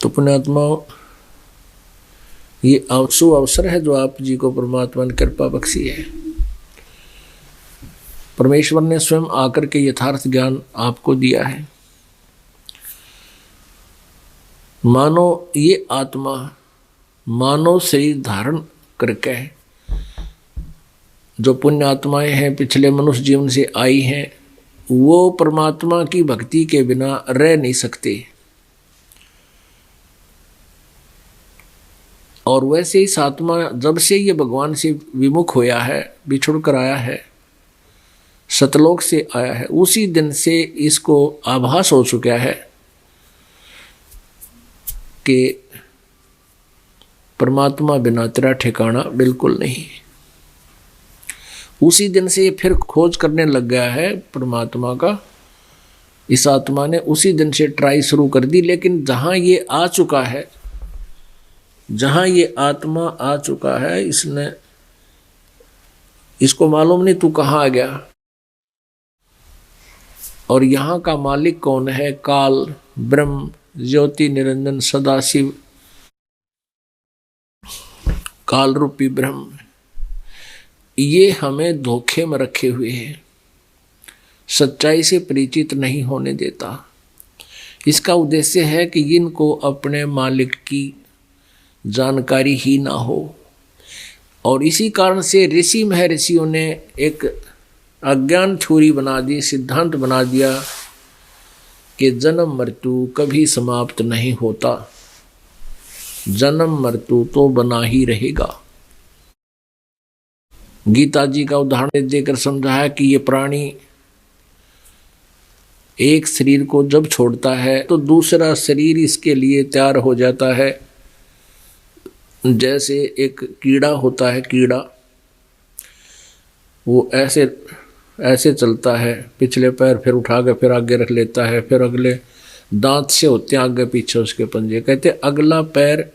तो पुण्यात्माओं, ये शुभ अवसर है जो आप जी को परमात्मा ने कृपा बख्शी है। परमेश्वर ने स्वयं आकर के यथार्थ ज्ञान आपको दिया है। मानो ये आत्मा मानव शरीर धारण करके जो पुण्य आत्माएं हैं, पिछले मनुष्य जीवन से आई हैं, वो परमात्मा की भक्ति के बिना रह नहीं सकते। और वैसे ही आत्मा जब से ये भगवान से विमुख होया है, बिछुड़ कर आया है, सतलोक से आया है, उसी दिन से इसको आभास हो चुका है कि परमात्मा बिना तेरा ठिकाना बिल्कुल नहीं। उसी दिन से ये फिर खोज करने लग गया है परमात्मा का। इस आत्मा ने उसी दिन से ट्राई शुरू कर दी। लेकिन जहां ये आ चुका है, जहां ये आत्मा आ चुका है, इसको मालूम नहीं तू कहाँ आ गया। और यहाँ का मालिक कौन है? काल, ब्रह्म, ज्योति निरंजन सदाशिव, काल रूपी ब्रह्म, ये हमें धोखे में रखे हुए हैं, सच्चाई से परिचित नहीं होने देता। इसका उद्देश्य है कि इनको अपने मालिक की जानकारी ही ना हो। और इसी कारण से ऋषि महर्षियों ने एक अज्ञान थ्योरी बना दी, सिद्धांत बना दिया कि जन्म मृत्यु कभी समाप्त नहीं होता, जन्म मृत्यु तो बना ही रहेगा। गीता जी का उदाहरण देकर समझाया कि ये प्राणी एक शरीर को जब छोड़ता है तो दूसरा शरीर इसके लिए तैयार हो जाता है। जैसे एक कीड़ा होता है, कीड़ा वो ऐसे चलता है, पिछले पैर फिर उठा के फिर आगे रख लेता है, फिर अगले दांत से होते हैं आगे पीछे उसके पंजे। कहते अगला पैर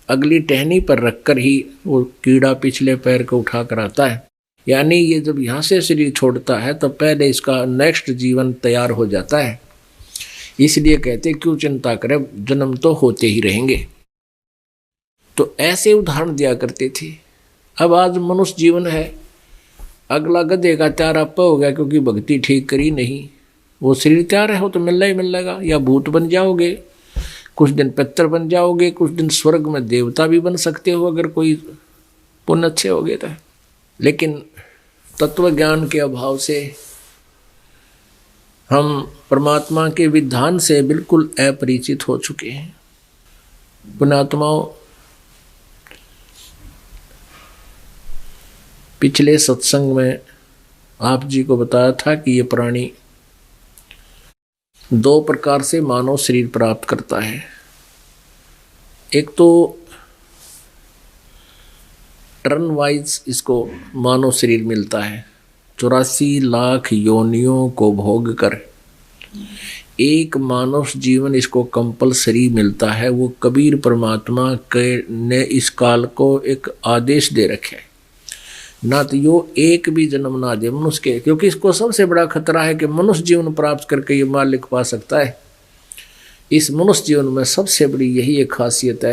अगली टहनी पर रखकर ही वो कीड़ा पिछले पैर को उठा कर आता है। यानी ये जब यहाँ से शरीर छोड़ता है तो पहले इसका नेक्स्ट जीवन तैयार हो जाता है। इसलिए कहते क्यों चिंता करें, जन्म तो होते ही रहेंगे। तो ऐसे उदाहरण दिया करते थे। अब आज मनुष्य जीवन है, अगला गधे का तैयार आपा हो गया क्योंकि भक्ति ठीक करी नहीं। वो शरीर तैयार है, हो तो मिलना ही मिलेगा। या भूत बन जाओगे, कुछ दिन पितर बन जाओगे, कुछ दिन स्वर्ग में देवता भी बन सकते हो अगर कोई पुण्य अच्छे हो गए तो। लेकिन तत्व ज्ञान के अभाव से हम परमात्मा के विधान से बिल्कुल अपरिचित हो चुके हैं। पुण्यात्माओं, पिछले सत्संग में आप जी को बताया था कि ये प्राणी दो प्रकार से मानव शरीर प्राप्त करता है। एक तो टर्न वाइज इसको मानव शरीर मिलता है, 84 लाख योनियों को भोग कर एक मानव जीवन इसको कंपलसरी मिलता है। वो कबीर परमात्मा ने इस काल को एक आदेश दे रखे है, ना तो यो एक भी जन्म ना दे मनुष्य के, क्योंकि इसको सबसे बड़ा खतरा है कि मनुष्य जीवन प्राप्त करके ये मालिक पा सकता है। इस मनुष्य जीवन में सबसे बड़ी यही एक खासियत है